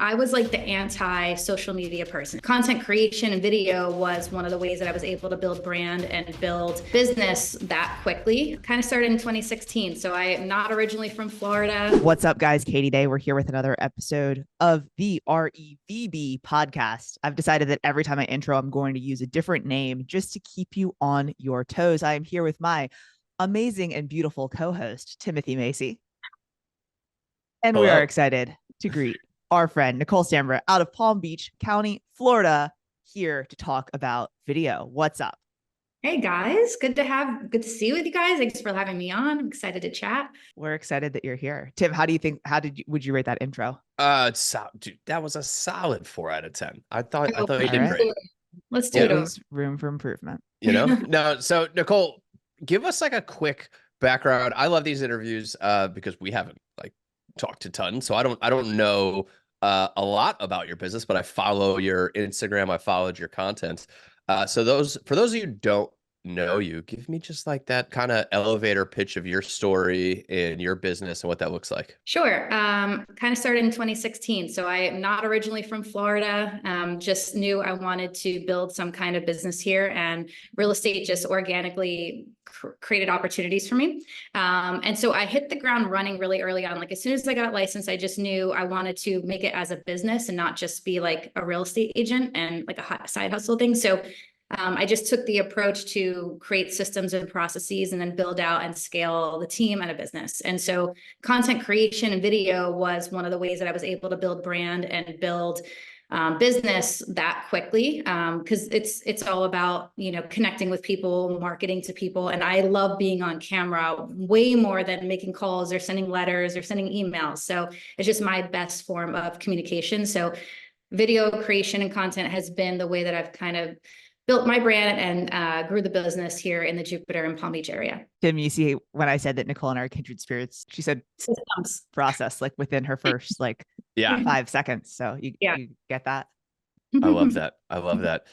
I was like the anti-social media person. Content creation and video was one of the ways that I was able to build brand and build business that quickly. Kind of started in 2016. So I am not originally from Florida. What's up, guys? Katie Day. We're here with another episode of the REVB podcast. I've decided that every time I intro, I'm going to use a different name just to keep you on your toes. I am here with my amazing and beautiful co-host, Timothy Macy. And we are Hello. excited to greet our friend, Nicole Stanbra, out of Palm Beach County, Florida, here to talk about video. What's up? Hey guys, good to see you with you guys. Thanks for having me on. I'm excited to chat. We're excited that you're here. Tim, would you rate that intro? Dude, that was a solid 4 out of 10. I thought you All did right. great. Let's do There it. is room for improvement. No. So Nicole, give us like a quick background. I love these interviews because we haven't like talked a ton, so I don't know a lot about your business, but I follow your Instagram. I followed your content. So for those of you who don't know you, give me just like that kind of elevator pitch of your story and your business and what that looks like. Sure. Kind of started in 2016. So I am not originally from Florida. Just knew I wanted to build some kind of business here, and real estate just organically created opportunities for me. And so I hit the ground running really early on. Like as soon as I got licensed, I just knew I wanted to make it as a business and not just be like a real estate agent and like a side hustle thing. So I just took the approach to create systems and processes and then build out and scale the team and a business. And so content creation and video was one of the ways that I was able to build brand and build business that quickly, because it's all about, connecting with people, marketing to people. And I love being on camera way more than making calls or sending letters or sending emails. So it's just my best form of communication. So video creation and content has been the way that I've kind of built my brand and grew the business here in the Jupiter and Palm Beach area. Tim, you see, when I said that Nicole and I are kindred spirits, she said Systems. process like within her first 5 seconds. So you get that? I love that. I love that.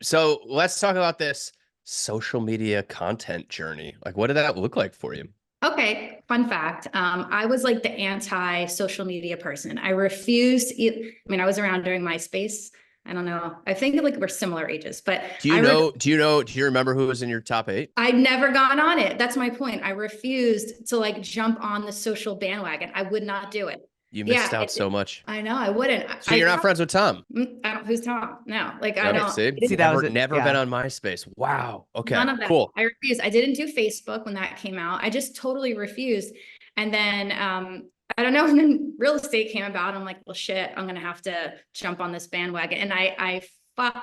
So let's talk about this social media content journey. Like, what did that look like for you? Okay, fun fact. I was like the anti-social media person. I refused. I was around during MySpace. I don't know. I think like we're similar ages, but do you remember who was in your top 8? I'd never gone on it. That's my point. I refused to like jump on the social bandwagon. I would not do it. You missed out so much. I know. I wouldn't. So you're not friends with Tom? Who's Tom? No, like I don't. See that was never been on MySpace. Wow. Okay. None of that. Cool. I refused. I didn't do Facebook when that came out. I just totally refused. And then I don't know. And then real estate came about. I'm like, well, shit, I'm going to have to jump on this bandwagon. And I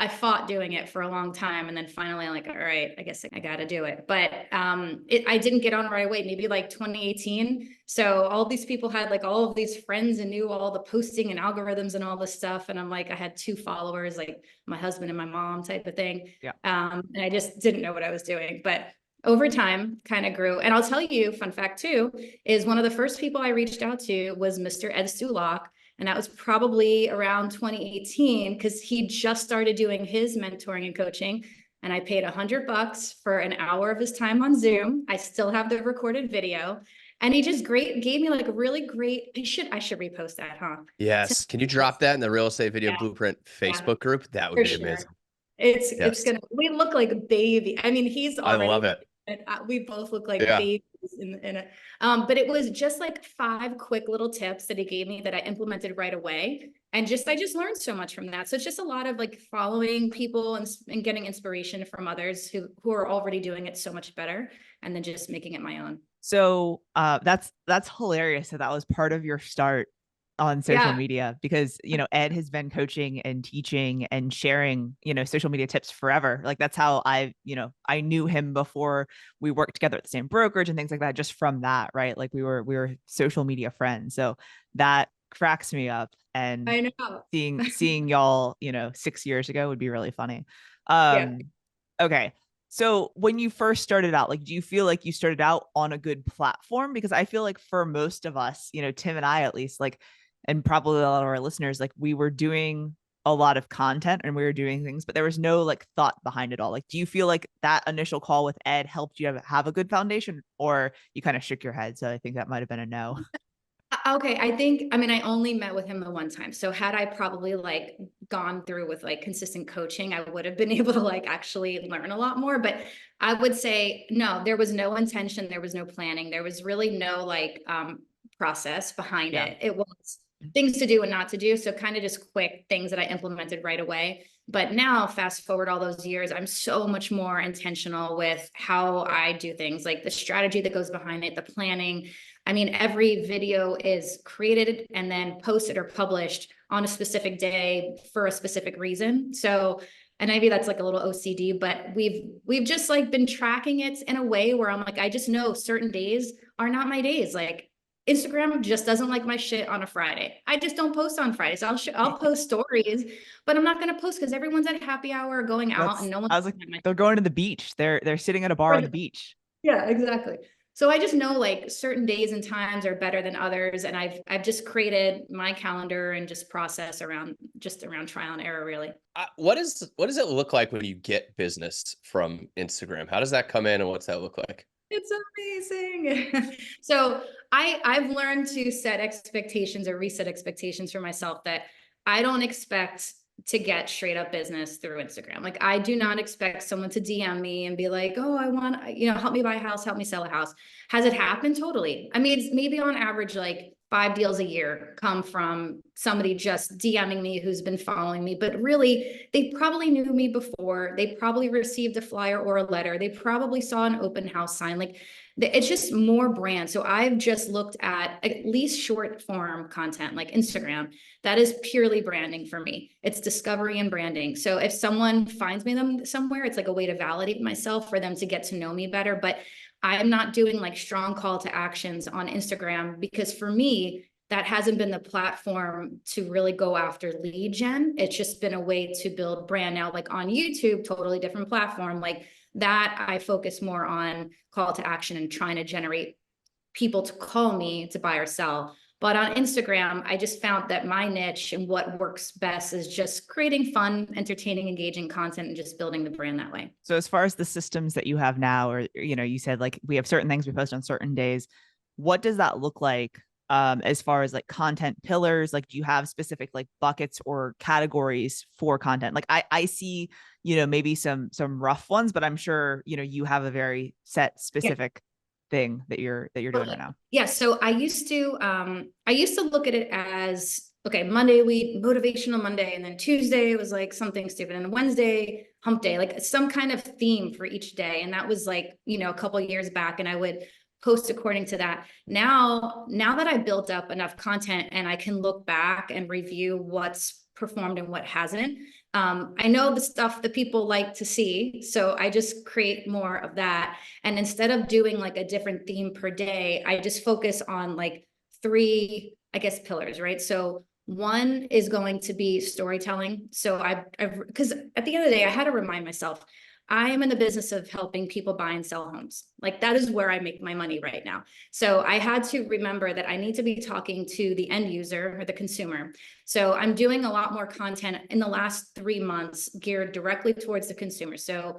fought doing it for a long time. And then finally I'm like, all right, I guess I got to do it. But I didn't get on right away, maybe like 2018. So all these people had like all of these friends and knew all the posting and algorithms and all this stuff. And I'm like, I had 2 followers, like my husband and my mom type of thing. Yeah. And I just didn't know what I was doing. But over time kind of grew. And I'll tell you, fun fact too, is one of the first people I reached out to was Mr. Ed Sulak. And that was probably around 2018 because he just started doing his mentoring and coaching. And I paid $100 for an hour of his time on Zoom. I still have the recorded video. And he just gave me like a really great, I should repost that, huh? Yes. Can you drop that in the Real Estate Video Blueprint Facebook group? That would be amazing. It's we look like a baby. I mean, he's already, I love it. And we both look like babies in it. But it was just like 5 quick little tips that he gave me that I implemented right away. And I just learned so much from that. So it's just a lot of like following people and getting inspiration from others who are already doing it so much better, and then just making it my own. So that's hilarious. So that was part of your start on social media, because, Ed has been coaching and teaching and sharing, social media tips forever. Like that's how I knew him before we worked together at the same brokerage and things like that, just from that, right? Like we were social media friends. So that cracks me up. And I know seeing y'all, 6 years ago would be really funny. Okay. So when you first started out, like, do you feel like you started out on a good platform? Because I feel like for most of us, Tim and I, at least, like, and probably a lot of our listeners, like we were doing a lot of content and we were doing things, but there was no like thought behind it all. Like, do you feel like that initial call with Ed helped you have a good foundation, or you kind of shook your head? So I think that might've been a no. Okay, I mean, I only met with him the one time. So had I probably like gone through with like consistent coaching, I would have been able to like actually learn a lot more. But I would say, no, there was no intention. There was no planning. There was really no like process behind Yeah. it. It was things to do and not to do. So kind of just quick things that I implemented right away. But now fast forward all those years, I'm so much more intentional with how I do things, like the strategy that goes behind it, the planning. I mean, every video is created and then posted or published on a specific day for a specific reason. So, and maybe that's like a little OCD, but we've just like been tracking it in a way where I'm like, I just know certain days are not my days. Like Instagram just doesn't like my shit on a Friday. I just don't post on Fridays. I'll post stories, but I'm not going to post because everyone's at happy hour going out and no one's I was like, they're going to the beach. They're sitting at a bar on the beach. Yeah, exactly. So I just know like certain days and times are better than others. And I've just created my calendar and just process around trial and error, really. What does it look like when you get business from Instagram? How does that come in and what's that look like? It's amazing. So I've learned to set expectations or reset expectations for myself that I don't expect to get straight up business through Instagram. Like I do not expect someone to DM me and be like, oh, I want, help me buy a house, help me sell a house. Has it happened? Totally. I mean, it's maybe on average, like 5 deals a year come from somebody just DMing me who's been following me, but really they probably knew me before. They probably received a flyer or a letter. They probably saw an open house sign. Like it's just more brand. So I've just looked at least short form content like Instagram. That is purely branding for me. It's discovery and branding. So if someone finds me them somewhere, it's like a way to validate myself for them to get to know me better. But I'm not doing like strong call to actions on Instagram because for me, that hasn't been the platform to really go after lead gen. It's just been a way to build brand. Now, like on YouTube, totally different platform. Like that, I focus more on call to action and trying to generate people to call me to buy or sell. But on Instagram, I just found that my niche and what works best is just creating fun, entertaining, engaging content and just building the brand that way. So as far as the systems that you have now, or, you said like we have certain things we post on certain days, what does that look like as far as like content pillars? Like, do you have specific like buckets or categories for content? Like I see, maybe some rough ones, but I'm sure, you have a very set specific thing that you're doing right now. Yeah. So I used to look at it as, okay, Monday, motivational Monday. And then Tuesday was like something stupid. And Wednesday, hump day, like some kind of theme for each day. And that was like, a couple of years back. And I would post according to that. Now that I built up enough content and I can look back and review what's performed and what hasn't, I know the stuff that people like to see. So I just create more of that. And instead of doing like a different theme per day, I just focus on like 3, I guess, pillars, right? So one is going to be storytelling. So because at the end of the day, I had to remind myself, I am in the business of helping people buy and sell homes. Like that is where I make my money right now. So I had to remember that I need to be talking to the end user or the consumer. So I'm doing a lot more content in the last 3 months geared directly towards the consumer. So,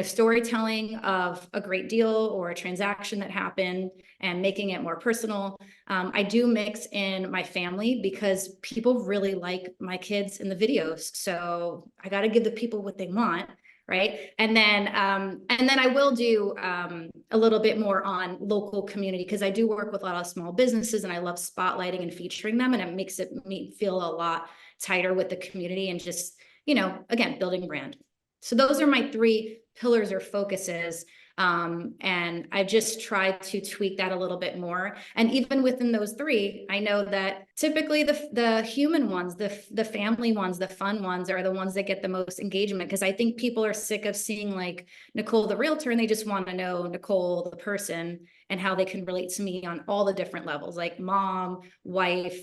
storytelling of a great deal or a transaction that happened and making it more personal. I do mix in my family because people really like my kids in the videos. So I got to give the people what they want. Right. And then I will do a little bit more on local community because I do work with a lot of small businesses and I love spotlighting and featuring them. And it makes me feel a lot tighter with the community and just, again, building brand. So those are my 3 pillars or focuses. And I just tried to tweak that a little bit more. And even within those 3, I know that typically the human ones, the family ones, the fun ones are the ones that get the most engagement. Because I think people are sick of seeing like Nicole, the realtor, and they just want to know Nicole, the person, and how they can relate to me on all the different levels, like mom, wife,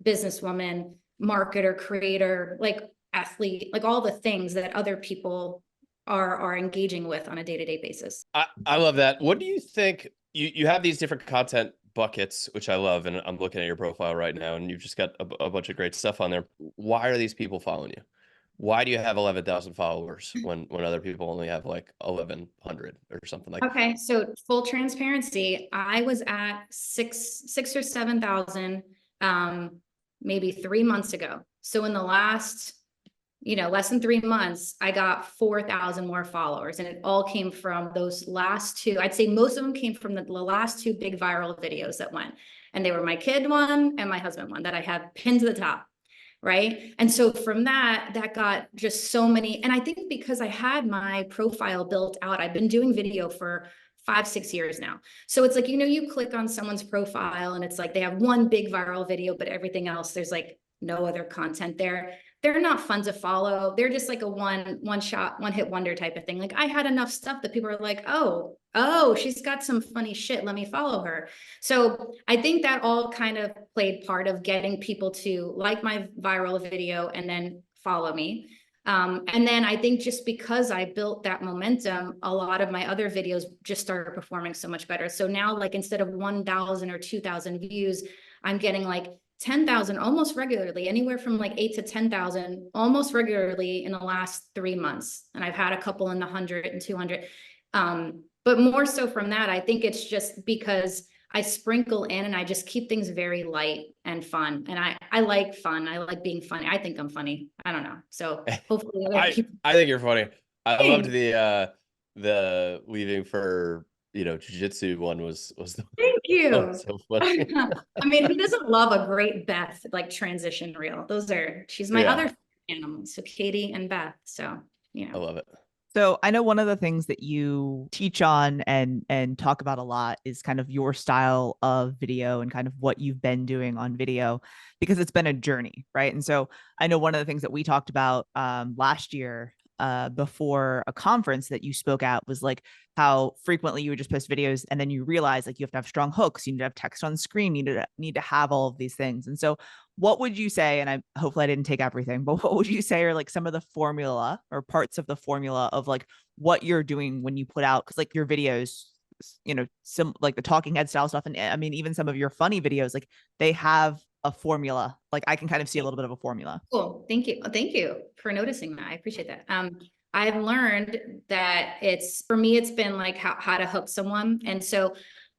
businesswoman, marketer, creator, like athlete, like all the things that other people are engaging with on a day-to-day basis. I love that. What do you think? You have these different content buckets, which I love, and I'm looking at your profile right now, and you've just got a bunch of great stuff on there. Why are these people following you? Why do you have 11,000 followers when other people only have like 1,100 or something like that? Okay, so full transparency, I was at 6 or 7,000 maybe 3 months ago. So in the last, less than 3 months, I got 4,000 more followers, and it all came from those last two. I'd say most of them came from the last two big viral videos that went, and they were my kid one and my husband one that I have pinned to the top. Right. And so from that got just so many. And I think because I had my profile built out, I've been doing video for 5-6 years now. So it's like, you click on someone's profile and it's like they have one big viral video, but everything else, there's like no other content there. They're not fun to follow. They're just like a one shot, one hit wonder type of thing. Like I had enough stuff that people are like, oh, she's got some funny shit. Let me follow her. So I think that all kind of played part of getting people to like my viral video and then follow me. And then I think just because I built that momentum, a lot of my other videos just started performing so much better. So now, like, instead of 1,000 or 2,000 views, I'm getting like 10,000 almost regularly, anywhere from like 8 to 10,000 almost regularly in the last 3 months. And I've had a couple in the 100 and 200. But more so from that, I think it's just because I sprinkle in and I just keep things very light and fun. And I like fun. I like being funny. I think I'm funny. I don't know. So hopefully other people. I think you're funny. I loved the leaving for jiu-jitsu one was the Thank you. so funny. I mean, who doesn't love a great Beth like transition reel? She's my other animals. So Katie and Beth. So I love it. So I know one of the things that you teach on and talk about a lot is kind of your style of video and kind of what you've been doing on video, because it's been a journey, right? And so I know one of the things that we talked about last year before a conference that you spoke at was like how frequently you would just post videos and then you realize like you have to have strong hooks, you need to have text on screen, you need to have all of these things. And so what would you say, and hopefully I didn't take everything, but what would you say are like some of the formula or parts of the formula of like what you're doing when you put out, because like your videos, some like the talking head style stuff, and I mean even some of your funny videos, like they have a formula. Like I can kind of see a little bit of a formula. Cool. Thank you. Thank you for noticing that. I appreciate that. I've learned that for me, it's been like how to hook someone.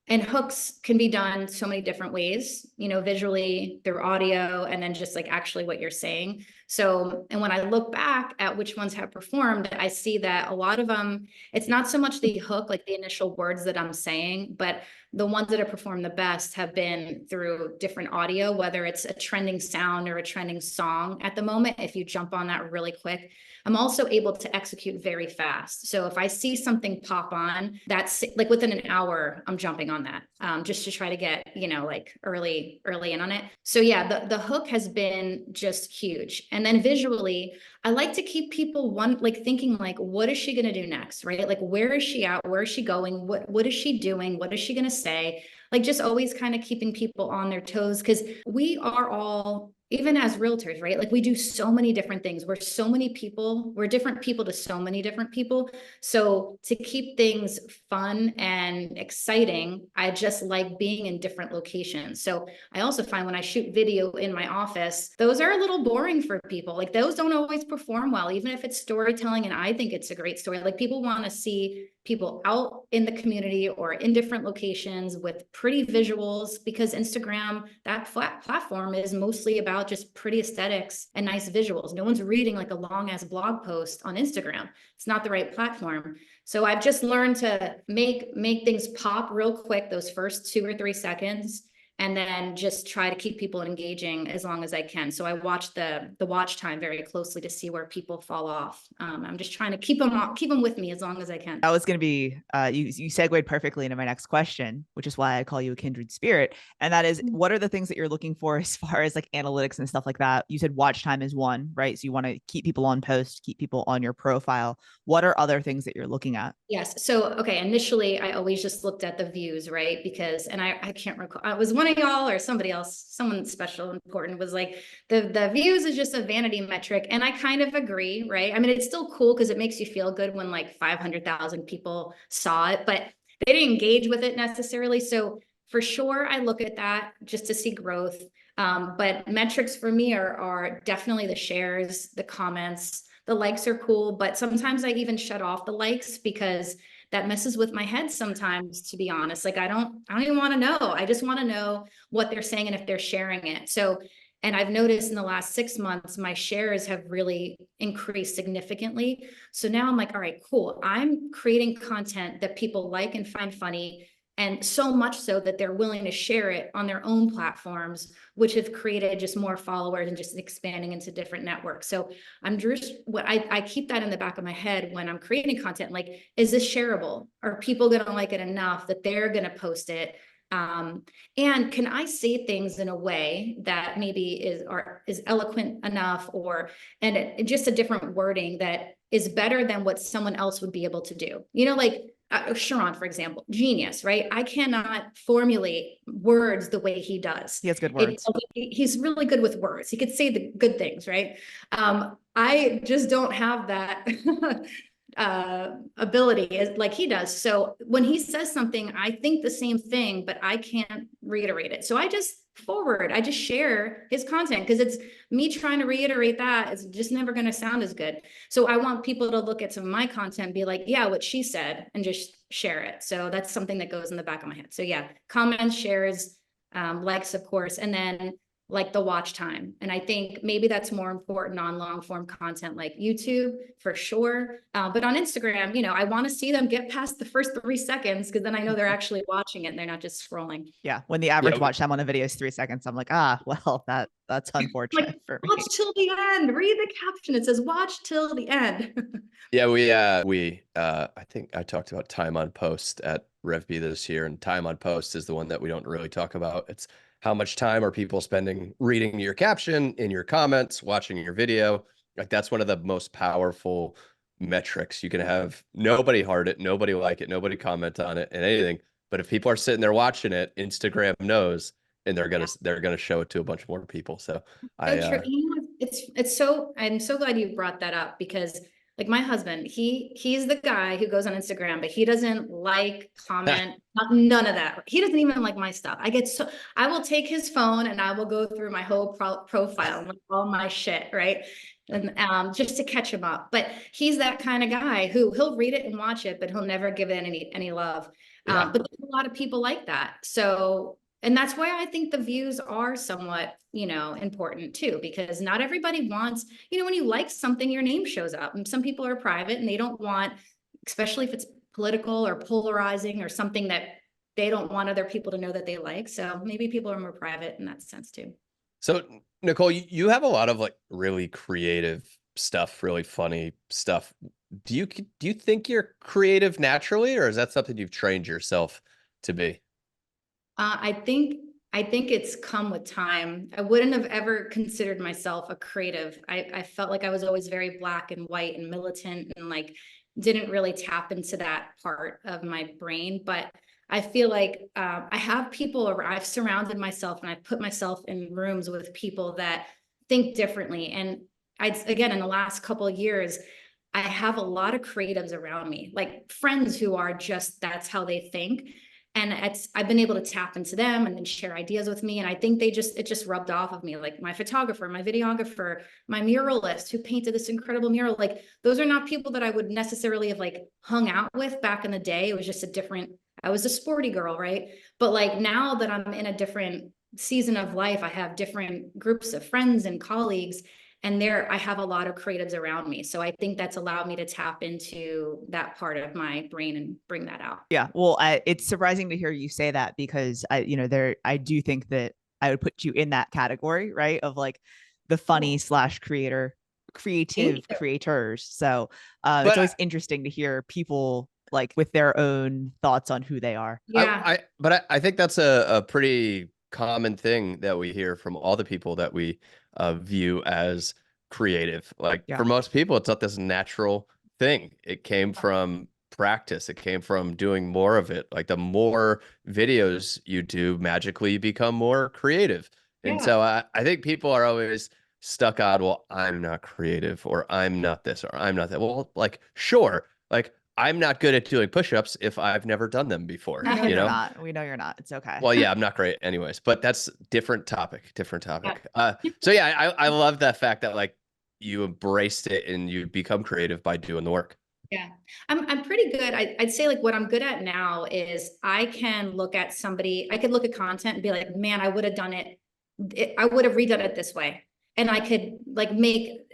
And hooks can be done so many different ways, visually, through audio, and then just like actually what you're saying. So, and when I look back at which ones have performed, I see that a lot of them, it's not so much the hook, like the initial words that I'm saying, but the ones that have performed the best have been through different audio, whether it's a trending sound or a trending song at the moment. If you jump on that really quick, I'm also able to execute very fast. So if I see something pop on, that's like within an hour, I'm jumping on that just to try to get, like early in on it. So yeah, the hook has been just huge. And then visually, I like to keep people thinking like, what is she going to do next? Right? Like, where is she at? Where is she going? What is she doing? What is she going to say? Like, just always kind of keeping people on their toes, because we are all, even as realtors, right? Like we do so many different things. We're so many people. We're different people to so many different people. So to keep things fun and exciting, I just like being in different locations. So I also find when I shoot video in my office, those are a little boring for people. Like those don't always perform well, even if it's storytelling. And I think it's a great story. Like people want to see people out in the community or in different locations with pretty visuals, because Instagram, that platform is mostly about just pretty aesthetics and nice visuals. No one's reading like a long ass blog post on Instagram. It's not the right platform. So I've just learned to make things pop real quick, those first 2 or 3 seconds, and then just try to keep people engaging as long as I can. So I watch the watch time very closely to see where people fall off. I'm just trying to keep them with me as long as I can. That was going to be, you segued perfectly into my next question, which is why I call you a kindred spirit. And that is, what are the things that you're looking for as far as like analytics and stuff like that? You said watch time is one, right? So you want to keep people on post, keep people on your profile. What are other things that you're looking at? Yes. So, okay. Initially, I always just looked at the views, right? Because, and I can't recall, it was one of y'all or somebody else, someone special, important, was like, the views is just a vanity metric. And I kind of agree, right? I mean, it's still cool because it makes you feel good when like 500,000 people saw it, but they didn't engage with it necessarily. So for sure, I look at that just to see growth. But metrics for me are definitely the shares, the comments. The likes are cool, but sometimes I even shut off the likes because that messes with my head sometimes, to be honest. Like, I don't even want to know. I just want to know what they're saying and if they're sharing it. So, and I've noticed in the last 6 months, my shares have really increased significantly. So now I'm like, all right, cool. I'm creating content that people like and find funny. And so much so that they're willing to share it on their own platforms, which have created just more followers and just expanding into different networks. So I'm just, I keep that in the back of my head when I'm creating content, like, is this shareable? Are people going to like it enough that they're going to post it? And can I say things in a way that maybe is eloquent enough, or, and just a different wording that is better than what someone else would be able to do? You know, like, Sharon, for example, genius, right? I cannot formulate words the way he does. He has good words. He's really good with words. He could say the good things, right? I just don't have that ability like he does. So when he says something, I think the same thing, but I can't reiterate it. So I just share his content, because it's me trying to reiterate that. It's just never going to sound as good. So I want people to look at some of my content and be like, yeah, what she said, and just share it. So that's something that goes in the back of my head. So yeah, comments, shares, likes, of course, and then like the watch time. And I think maybe that's more important on long form content like YouTube, for sure. But on Instagram, you know, I want to see them get past the first 3 seconds, because then I know they're actually watching it and they're not just scrolling. Yeah. When the average watch time on a video is 3 seconds, I'm like, well, that's unfortunate like, for me. Watch till the end. Read the caption. It says watch till the end. Yeah, I think I talked about time on post at REVB this year, and time on post is the one that we don't really talk about. It's how much time are people spending reading your caption, in your comments, watching your video. Like, that's one of the most powerful metrics you can have. Nobody heard it, nobody like it, nobody comment on it and anything. But if people are sitting there watching it, Instagram knows, and they're gonna show it to a bunch more people. So True. You know, it's so, I'm so glad you brought that up, because like my husband, he's the guy who goes on Instagram, but he doesn't like, comment, none of that. He doesn't even like my stuff. I will take his phone and I will go through my whole profile and like all my shit, right? And just to catch him up. But he's that kind of guy who he'll read it and watch it, but he'll never give it any love. Yeah. But there's a lot of people like that. So, and that's why I think the views are somewhat, you know, important too, because not everybody wants, you know, when you like something, your name shows up, and some people are private and they don't want, especially if it's political or polarizing or something that they don't want other people to know that they like. So maybe people are more private in that sense too. So Nicole, you have a lot of like really creative stuff, really funny stuff. Do you think you're creative naturally, or is that something you've trained yourself to be? I think it's come with time. I wouldn't have ever considered myself a creative. I felt like I was always very black and white and militant, and like didn't really tap into that part of my brain. But I feel like I have people, or I've surrounded myself and I've put myself in rooms with people that think differently. And again, in the last couple of years, I have a lot of creatives around me, like friends who are just, that's how they think. And I've been able to tap into them and then share ideas with me. And I think it just rubbed off of me. Like my photographer, my videographer, my muralist who painted this incredible mural, like those are not people that I would necessarily have like hung out with back in the day. It was just I was a sporty girl, right? But like now that I'm in a different season of life, I have different groups of friends and colleagues, and I have a lot of creatives around me. So I think that's allowed me to tap into that part of my brain and bring that out. Yeah. Well, it's surprising to hear you say that, because I do think that I would put you in that category, right? Of like the funny / creative creators. So it's always interesting to hear people like with their own thoughts on who they are. Yeah. I think that's a pretty common thing that we hear from all the people that we view as creative. Like for most people, it's not this natural thing. It came from practice. It came from doing more of it. Like the more videos you do, magically you become more creative. And so I think people are always stuck on, well, I'm not creative, or I'm not this, or I'm not that. Well, like, sure. Like, I'm not good at doing push-ups if I've never done them before. We know you you're know? not. We know you're not. It's okay. Well, yeah, I'm not great anyways, but that's different topic. So yeah, I love that fact that like you embraced it and you become creative by doing the work. Yeah, I'm pretty good. I'd say like what I'm good at now is I can look at somebody, I could look at content and be like, man, I would have done I would have redone it this way. And I could like make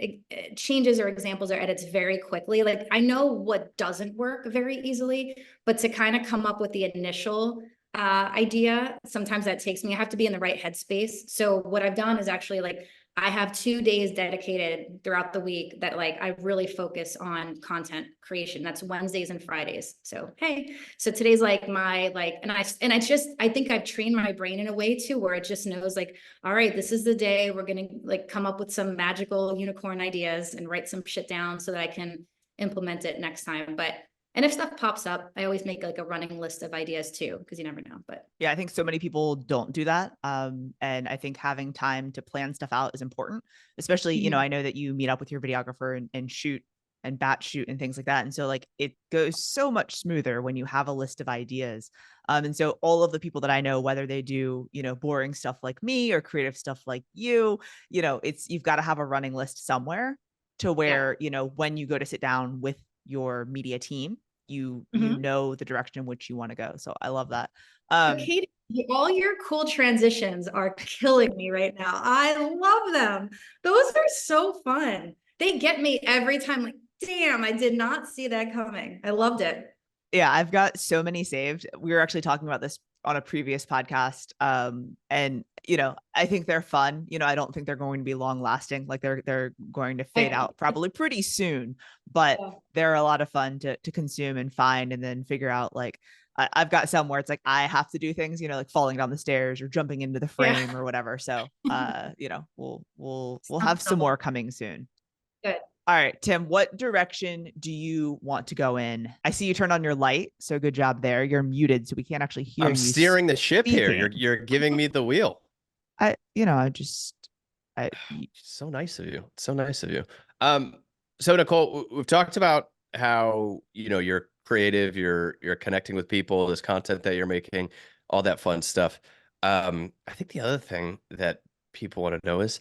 changes or examples or edits very quickly. Like I know what doesn't work very easily, but to kind of come up with the initial idea, sometimes that takes me, I have to be in the right headspace. So what I've done is actually like I have 2 days dedicated throughout the week that like I really focus on content creation. That's Wednesdays and Fridays. So hey, so today's like my like, and I just I think I've trained my brain in a way too where it just knows like, all right, this is the day we're gonna like come up with some magical unicorn ideas and write some shit down so that I can implement it next time. But and if stuff pops up, I always make like a running list of ideas too, because you never know. But Yeah, I think so many people don't do that. And I think having time to plan stuff out is important, especially, you know, I know that you meet up with your videographer and shoot and batch shoot and things like that. And so like it goes so much smoother when you have a list of ideas. And so all of the people that I know, whether they do, you know, boring stuff like me or creative stuff like you know, you've got to have a running list somewhere to where, you know, when you go to sit down with your media team, you know the direction in which you want to go. So I love that. Katie, all your cool transitions are killing me right now. I love them. Those are so fun. They get me every time. Like, damn, I did not see that coming. I loved it. Yeah, I've got so many saved. We were actually talking about this on a previous podcast. And you know, I think they're fun. You know, I don't think they're going to be long lasting. Like they're going to fade out probably pretty soon, but they're a lot of fun to consume and find and then figure out like I've got some where it's like I have to do things, you know, like falling down the stairs or jumping into the frame or whatever. So you know, we'll have some more coming soon. Good. All right, Tim, what direction do you want to go in? I see you turned on your light, so good job there. You're muted, so we can't actually hear you. I'm steering the ship here. speaking. You're giving me the wheel. You know, So nice of you. So nice of you. So Nicole, we've talked about how, you know, you're creative, you're connecting with people, this content that you're making, all that fun stuff. I think the other thing that people want to know is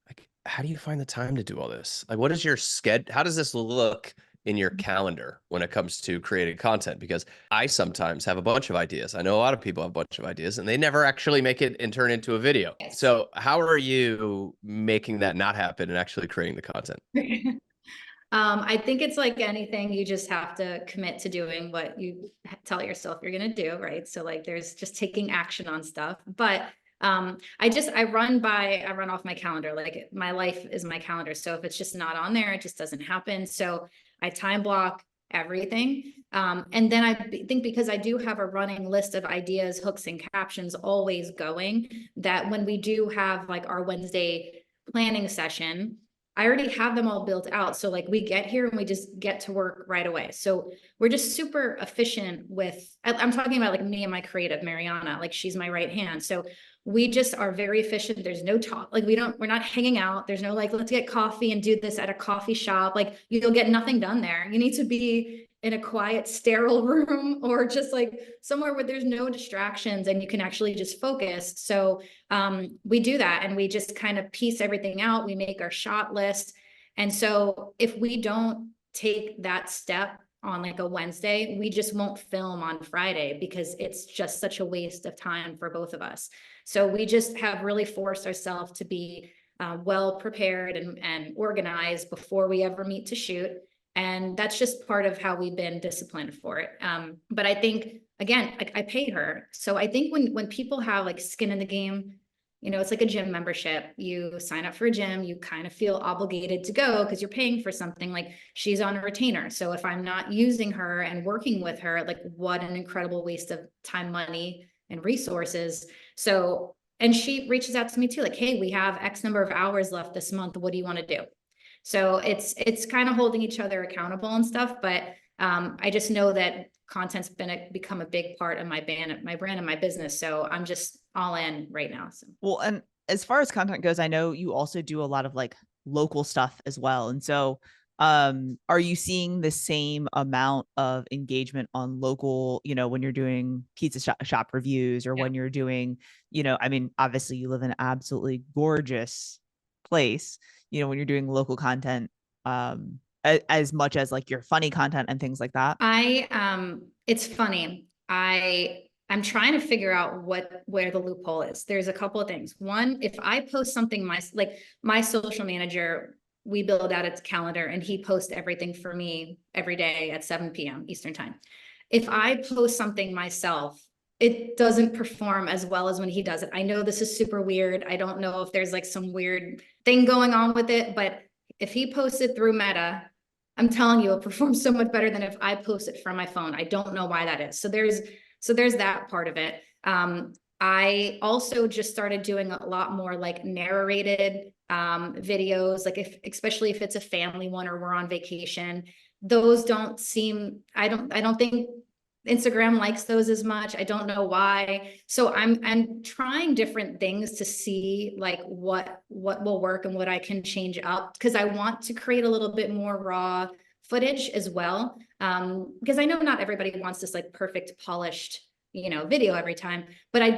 like, how do you find the time to do all this? Like, what is your schedule? How does this look in your calendar when it comes to creating content? Because I sometimes have a bunch of ideas. I know a lot of people have a bunch of ideas and they never actually make it and turn into a video. Yes. So how are you making that not happen and actually creating the content? I think it's like anything, you just have to commit to doing what you tell yourself you're going to do, right? So like there's just taking action on stuff. But I run off my calendar. Like my life is my calendar. So if it's just not on there, it just doesn't happen. So I time block everything. And then I think because I do have a running list of ideas, hooks, and captions always going, that when we do have like our Wednesday planning session, I already have them all built out. So like we get here and we just get to work right away. So we're just super efficient with, I'm talking about like me and my creative Mariana, like she's my right hand. So we just are very efficient. There's no talk, like we're not hanging out. There's no like, let's get coffee and do this at a coffee shop. Like you'll get nothing done there. You need to be in a quiet, sterile room or just like somewhere where there's no distractions and you can actually just focus. So we do that and we just kind of piece everything out. We make our shot list. And so if we don't take that step on like a Wednesday, we just won't film on Friday because it's just such a waste of time for both of us. So we just have really forced ourselves to be well prepared and organized before we ever meet to shoot. And that's just part of how we've been disciplined for it. But I think, again, I paid her. So I think when people have like skin in the game, you know, it's like a gym membership. You sign up for a gym, you kind of feel obligated to go because you're paying for something. Like she's on a retainer. So if I'm not using her and working with her, like what an incredible waste of time, money, and resources. So, and she reaches out to me too, like, hey, we have X number of hours left this month. What do you want to do? So it's kind of holding each other accountable and stuff, but I just know that content's become a big part of my brand and my business. So I'm just all in right now. So. Well, and as far as content goes, I know you also do a lot of like local stuff as well. And so are you seeing the same amount of engagement on local, you know, when you're doing pizza shop reviews or when you're doing, you know, I mean, obviously you live in an absolutely gorgeous place, you know, when you're doing local content, as much as like your funny content and things like that? It's funny. I'm trying to figure out where the loophole is. There's a couple of things. One, if I post something, my social manager, we build out its calendar and he posts everything for me every day at 7 p.m. Eastern time. If I post something myself, it doesn't perform as well as when he does it. I know this is super weird. I don't know if there's like some weird thing going on with it, but if he posts it through Meta, I'm telling you, it performs so much better than if I post it from my phone. I don't know why that is. So there's that part of it. I also just started doing a lot more like narrated videos, like especially if it's a family one or we're on vacation. Those don't seem, I don't think Instagram likes those as much. I don't know why. So I'm trying different things to see like what will work and what I can change up, because I want to create a little bit more raw footage as well. Because I know not everybody wants this like perfect polished, video every time, but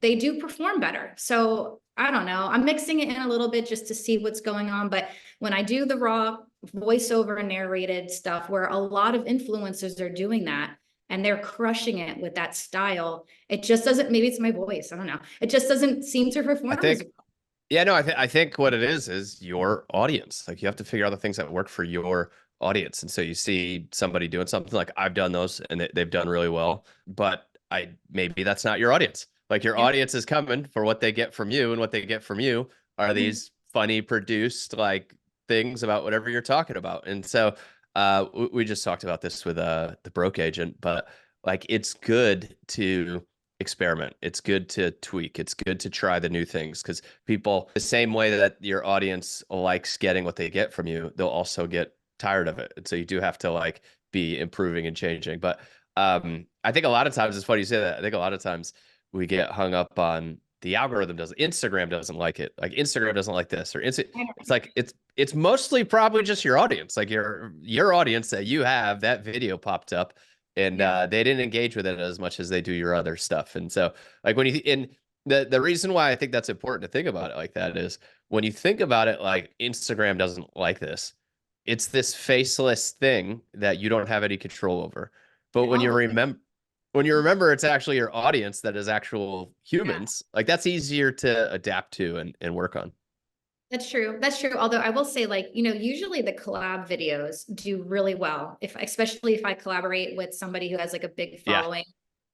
they do perform better. So I don't know. I'm mixing it in a little bit just to see what's going on. But when I do the raw voiceover and narrated stuff, where a lot of influencers are doing that, and they're crushing it with that style, it just doesn't, maybe it's my voice, I don't know. It just doesn't seem to perform I think, as well. yeah, no, I think what it is your audience. Like you have to figure out the things that work for your audience. And so you see somebody doing something like I've done those and they've done really well, but maybe that's not your audience. Like your audience is coming for what they get from you, and what they get from you are these funny produced like things about whatever you're talking about. And so we just talked about this with the broke agent, but like it's good to experiment. It's good to tweak. It's good to try the new things, because people, the same way that your audience likes getting what they get from you, they'll also get tired of it. And so you do have to like be improving and changing. But I think a lot of times, it's funny you say that. I think a lot of times we get hung up on the algorithm Instagram doesn't like it. Like Instagram doesn't like this, or it's like it's mostly probably just your audience, like your audience that you have that video popped up, and they didn't engage with it as much as they do your other stuff. And so like the reason why I think that's important to think about it like that is, when you think about it, like Instagram doesn't like this. It's this faceless thing that you don't have any control over. But when you remember it's actually your audience that is actual humans, like that's easier to adapt to and work on. That's true. That's true. Although I will say, like, usually the collab videos do really well. Especially if I collaborate with somebody who has like a big following,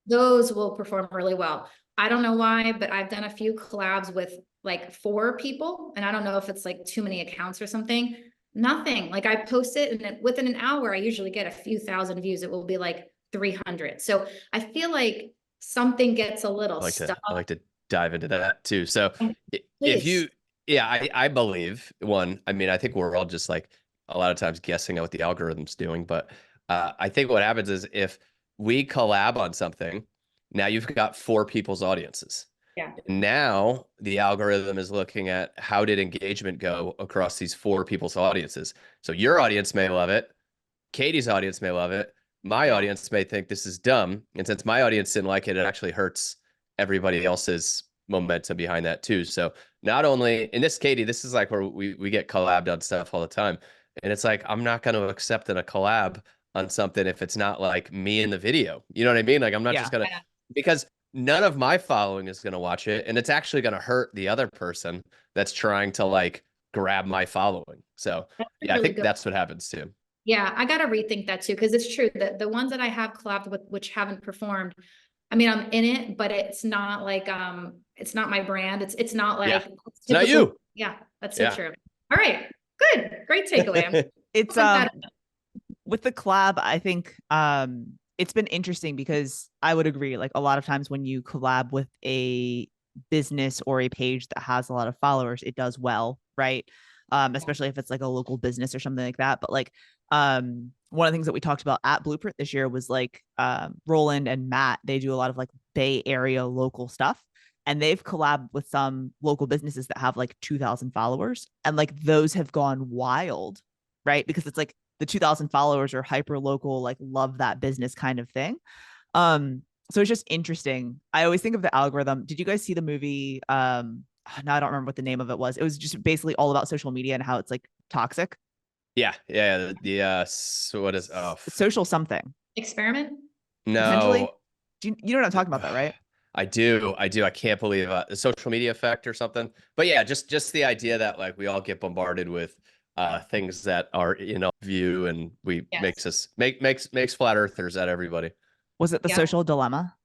those will perform really well. I don't know why, but I've done a few collabs with like 4 people, and I don't know if it's like too many accounts or something. Nothing. Like I post it, and within an hour, I usually get a few thousand views. It will be like 300. So I feel like something gets a little stuck. I like to dive into that too. So if Please. you, I believe I mean, I think we're all just like a lot of times guessing at what the algorithm's doing, but I think what happens is, if we collab on something, now you've got 4 people's audiences. Yeah. Now the algorithm is looking at how did engagement go across these 4 people's audiences. So your audience may love it. Katie's audience may love it. My audience may think this is dumb. And since my audience didn't like it, it actually hurts everybody else's momentum behind that too. So not only in this, Katie, this is like where we get collabed on stuff all the time. And it's like, I'm not going to accept a collab on something if it's not like me in the video. You know what I mean? Like I'm not just going to, because none of my following is going to watch it. And it's actually going to hurt the other person that's trying to like grab my following. So yeah, I think that's what happens too. Yeah, I got to rethink that too, because it's true that the ones that I have collabed with, which haven't performed, I mean, I'm in it, but it's not like, it's not my brand. It's not like, it's not you. Yeah, that's so true. All right, good. Great takeaway. It's, with the collab, I think, it's been interesting, because I would agree, like a lot of times when you collab with a business or a page that has a lot of followers, it does well, right? Especially if it's like a local business or something like that. But like, one of the things that we talked about at Blueprint this year was like, Roland and Matt, they do a lot of like Bay Area local stuff, and they've collabed with some local businesses that have like 2,000 followers, and like those have gone wild, right? Because it's like the 2,000 followers are hyper local, like love that business kind of thing. So it's just interesting. I always think of the algorithm. Did you guys see the movie? No, I don't remember what the name of it was. It was just basically all about social media and how it's like toxic. Yeah. So what is, Social something. Experiment? Potentially. no. You know what I'm talking about, though, right? I do. I can't believe the social media effect or something. But yeah, just the idea that like we all get bombarded with things that are view, and we Yes. makes flat earthers at everybody. Was it the Yeah. social dilemma?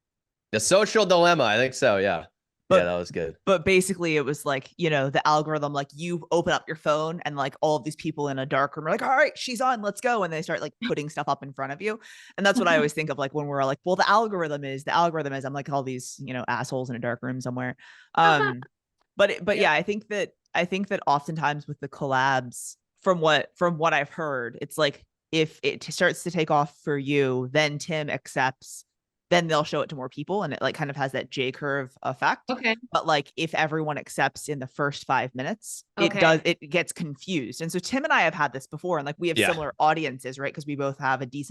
The social dilemma, I think so. Yeah. Yeah, But that was good. but basically it was like, the algorithm, like you open up your phone and like all of these people in a dark room are like, all right, she's on, let's go. And they start like putting stuff up in front of you. And that's what I always think of, like when we're like, well, the algorithm is, I'm like all these, assholes in a dark room somewhere. But Yeah. yeah, I think that oftentimes with the collabs, from what I've heard, it's like if it starts to take off for you, then Tim accepts, then they'll show it to more people, and it like kind of has that J curve effect. Okay. But like if everyone accepts in the first 5 minutes, Okay. it gets confused. And so Tim and I have had this before, and like we have Yeah. similar audiences, right? Because we both have a little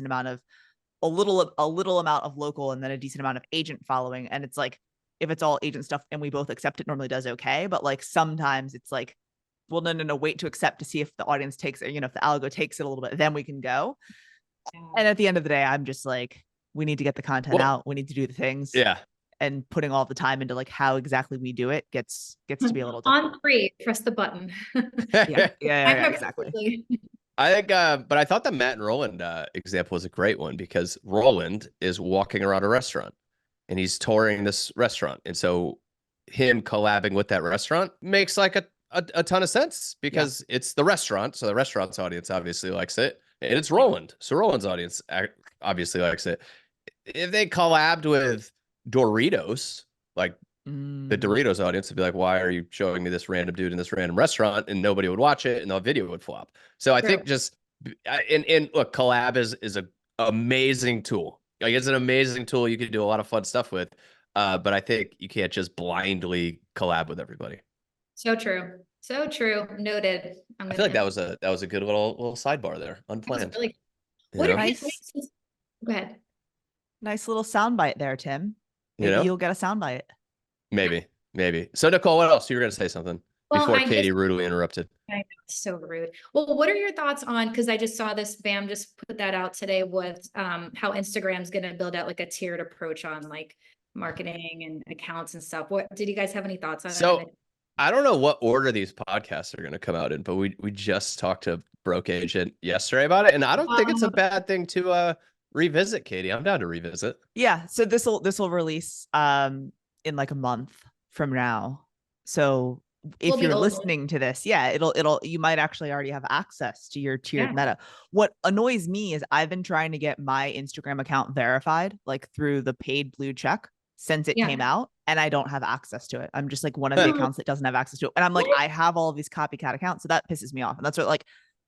amount of local and then a decent amount of agent following. And it's like if it's all agent stuff and we both accept, it normally does okay. But like sometimes it's like, well, no, wait to accept to see if the audience takes it, if the algo takes it a little bit, then we can go. And at the end of the day, I'm just like, we need to get the content Well, out. We need to do the things. yeah. And putting all the time into like how exactly we do it gets to be a little different. On three, press the button. Yeah, exactly. I think, but I thought the Matt and Roland example was a great one because Roland is walking around a restaurant and he's touring this restaurant. And so him collabing with that restaurant makes like a ton of sense because it's the restaurant. So the restaurant's audience obviously likes it. And it's Roland. So Roland's audience obviously likes it. If they collabed with Doritos, like the Doritos audience would be like, why are you showing me this random dude in this random restaurant? And nobody would watch it and the video would flop. So I think just, and look, collab is a amazing tool. Like it's an amazing tool. You can do a lot of fun stuff with. But I think you can't just blindly collab with everybody. So true. So true. Noted. I feel like that was a good little sidebar there. Unplanned. Really, What are nice. Go ahead. Nice little soundbite there, Tim. Maybe you'll get a soundbite. Maybe. So Nicole, what else? You were going to say something before Katie rudely interrupted. I know, it's so rude. Well, what are your thoughts on, because I just saw this, Bam just put that out today with how Instagram's going to build out like a tiered approach on like marketing and accounts and stuff. What did you guys have any thoughts on So I don't know what order these podcasts are going to come out in, but we just talked to Broke Agent yesterday about it. And I don't think it's a bad thing to revisit, Katie. I'm down to revisit. Yeah. So this will release in like a month from now. So if you're listening to this, you might actually already have access to your tiered meta. What annoys me is I've been trying to get my Instagram account verified, like through the paid blue check since it came out, and I don't have access to it. I'm just like one of the accounts that doesn't have access to it. And I'm like, I have all of these copycat accounts. So that pisses me off. And that's what, like,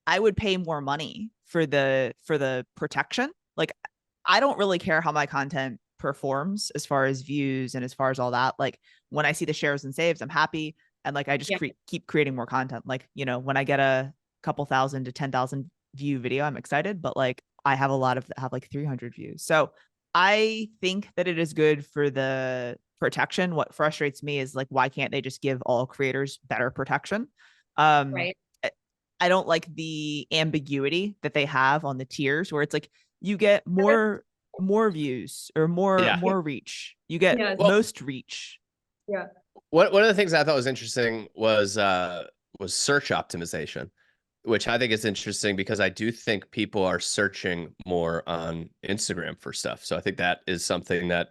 I would pay more money for the protection. Like, I don't really care how my content performs as far as views and as far as all that. Like when I see the shares and saves, I'm happy. And like, I just keep creating more content. Like, when I get a couple thousand to 10,000 view video, I'm excited, but like I have a lot of that have like 300 views. So I think that it is good for the protection. What frustrates me is like, why can't they just give all creators better protection? I don't like the ambiguity that they have on the tiers where it's like, you get more views or more reach. You get most reach. Yeah. One of the things I thought was interesting was search optimization, which I think is interesting because I do think people are searching more on Instagram for stuff. So I think that is something that,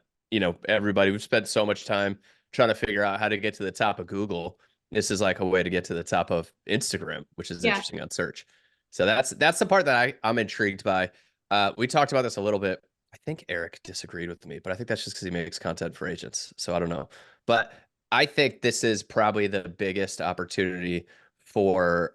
everybody, we've spent so much time trying to figure out how to get to the top of Google. This is like a way to get to the top of Instagram, which is interesting on search. So that's the part that I'm intrigued by. We talked about this a little bit. I think Eric disagreed with me, but I think that's just because he makes content for agents. So I don't know. But I think this is probably the biggest opportunity for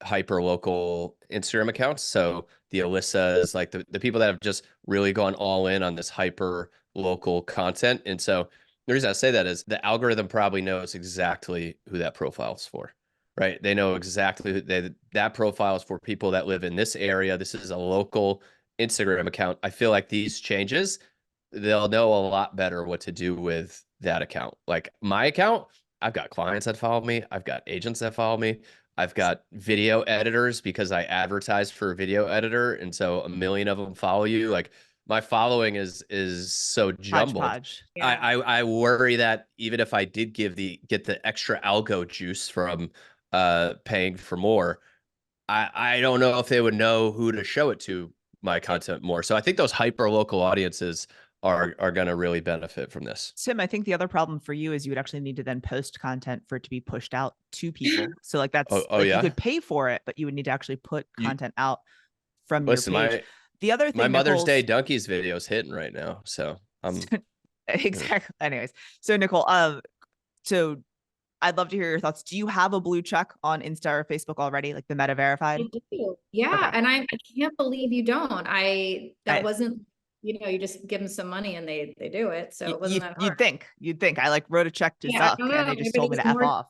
hyper local Instagram accounts. So the Alyssas, like the people that have just really gone all in on this hyper local content. And so the reason I say that is the algorithm probably knows exactly who that profile is for, right? They know exactly who that profile is for people that live in this area. This is a local Instagram account. I feel like these changes, they'll know a lot better what to do with that account. Like my account, I've got clients that follow me. I've got agents that follow me. I've got video editors because I advertise for a video editor. And so a million of them follow you. Like my following is so jumbled. Hodgepodge. Yeah. I worry that even if I did get the extra algo juice from paying for more, I don't know if they would know who to show it to my content more. So I think those hyper local audiences are going to really benefit from this. Tim, I think the other problem for you is you would actually need to then post content for it to be pushed out to people. So like that's like yeah, you could pay for it, but you would need to actually put content out from listen, your page. The other thing, my Mother's Nicole's... Day donkeys video is hitting right now, so I'm exactly. Anyways, so Nicole, so I'd love to hear your thoughts. Do you have a blue check on Insta or Facebook already, like the Meta verified? I do. Yeah. Okay. And I can't believe you don't. That I- wasn't, you just give them some money and they do it. So it wasn't that hard. You'd think I like wrote a check to Yeah, I Zuck don't and know. they just Maybe told me it's to F more, off.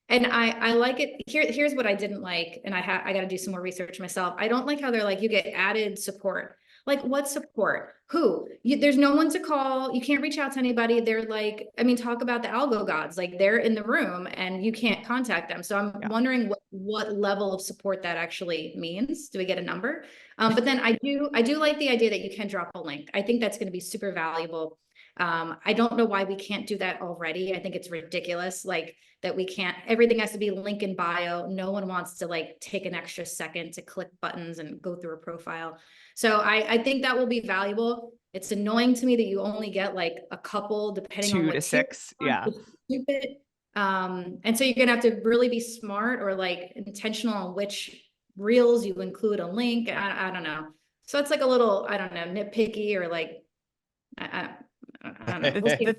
and I like it. Here's what I didn't like, and I got to do some more research myself. I don't like how they're like, you get added support. Like, what support? Who? There's no one to call. You can't reach out to anybody. They're like, I mean, talk about the algo gods. Like, they're in the room and you can't contact them. So I'm wondering what level of support that actually means. Do we get a number? But then I do like the idea that you can drop a link. I think that's going to be super valuable. I don't know why we can't do that already. I think it's ridiculous. Like, that we can't, everything has to be link in bio. No one wants to like take an extra second to click buttons and go through a profile. So I think that will be valuable. It's annoying to me that you only get like a couple, depending on 2 what to 6. Yeah. Stupid. And so you're gonna have to really be smart or like intentional on which reels you include a link. I don't know. So it's like a little, I don't know, nitpicky or like, I don't know. We'll see. The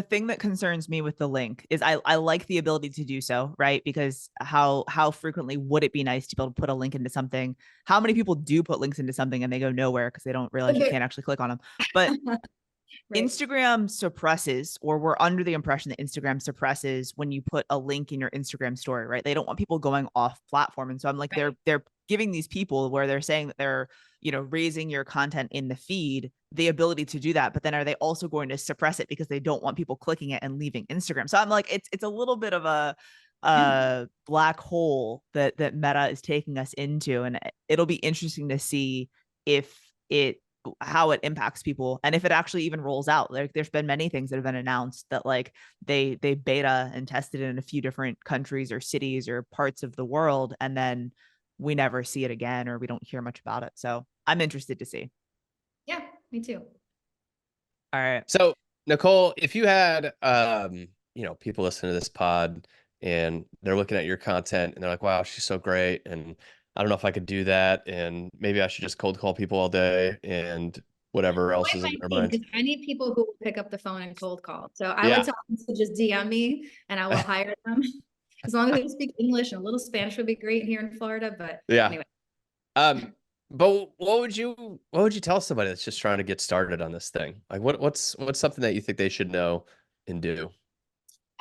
thing that concerns me with the link is I like the ability to do so, right? Because how frequently would it be nice to be able to put a link into something? How many people do put links into something and they go nowhere because they don't realize you can't actually click on them? But right. Instagram suppresses, or we're under the impression that Instagram suppresses when you put a link in your Instagram story, right? They don't want people going off platform. And so I'm like, right. they're giving these people where they're saying that they're, raising your content in the feed, the ability to do that. But then are they also going to suppress it because they don't want people clicking it and leaving Instagram? So I'm like, it's a little bit of a black hole that Meta is taking us into. And it'll be interesting to see how it impacts people and if it actually even rolls out. Like, there's been many things that have been announced that like they beta and tested in a few different countries or cities or parts of the world, and then we never see it again or we don't hear much about it. So I'm interested to see. Yeah, me too. All right. So Nicole, if you had people listening to this pod and they're looking at your content and they're like, wow, she's so great, and I don't know if I could do that, and maybe I should just cold call people all day and whatever else is in their mind. I need people who will pick up the phone and cold call. So I would tell them to just DM me and I will hire them. As long as they speak English and a little Spanish would be great here in Florida. But anyway. But what would you tell somebody that's just trying to get started on this thing? Like what's something that you think they should know and do?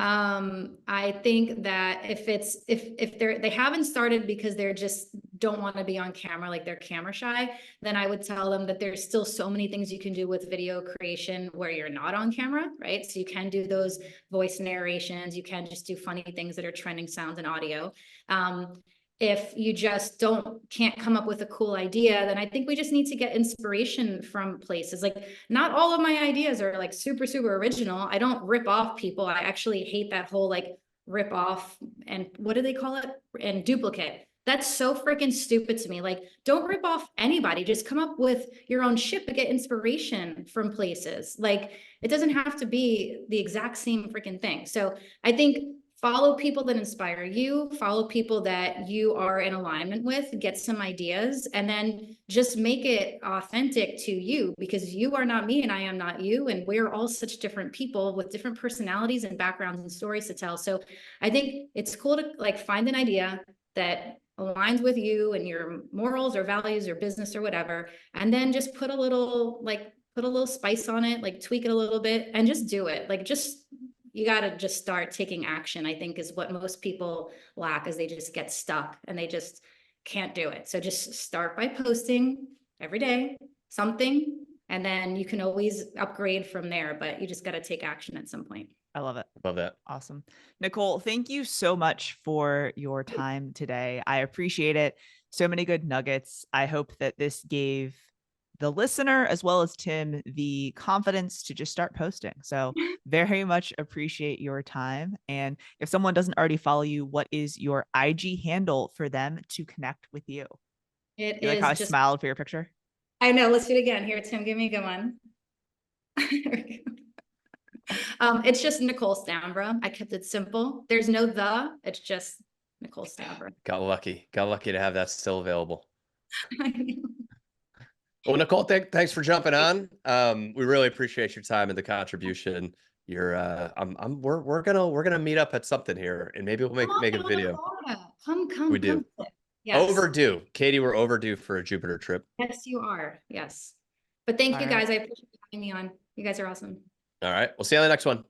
I think that if they haven't started because they're just don't want to be on camera, like they're camera shy, then I would tell them that there's still so many things you can do with video creation where you're not on camera, right? So you can do those voice narrations, you can just do funny things that are trending sounds and audio. If you just can't come up with a cool idea, then I think we just need to get inspiration from places. Like, not all of my ideas are like super, super original. I don't rip off people. I actually hate that whole like rip off and what do they call it? And duplicate. That's so freaking stupid to me. Like, don't rip off anybody. Just come up with your own shit, but get inspiration from places. Like, it doesn't have to be the exact same freaking thing. So I think follow people that inspire you, follow people that you are in alignment with, get some ideas, and then just make it authentic to you, because you are not me and I am not you. And we're all such different people with different personalities and backgrounds and stories to tell. So I think it's cool to like find an idea that aligns with you and your morals or values or business or whatever, and then just put a little spice on it, like tweak it a little bit and just do it. Like, you got to just start taking action, I think, is what most people lack, is they just get stuck and they just can't do it. So just start by posting every day something, and then you can always upgrade from there, but you just got to take action at some point. I love it. Love that. Awesome. Nicole, thank you so much for your time today. I appreciate it. So many good nuggets. I hope that this gave the listener as well as Tim the confidence to just start posting. So very much appreciate your time. And if someone doesn't already follow you, what is your IG handle for them to connect with you? It You like is how I just, smiled for your picture? I know, let's do it again. Here, Tim, give me a good one. It's just Nicole Stanbra. I kept it simple. There's no the, it's just Nicole Stanbra. Got lucky. Got lucky to have that still available. I know. Well, Nicole, thanks for jumping on. We really appreciate your time and the contribution. You're we're gonna meet up at something here, and maybe we'll make Come on a down to video. Florida. We Come do. sit. Yes. Overdue. Katie, we're overdue for a Jupiter trip. Yes, you are. Yes. But thank All you right. guys. I appreciate you having me on. You guys are awesome. All right. We'll see you on the next one.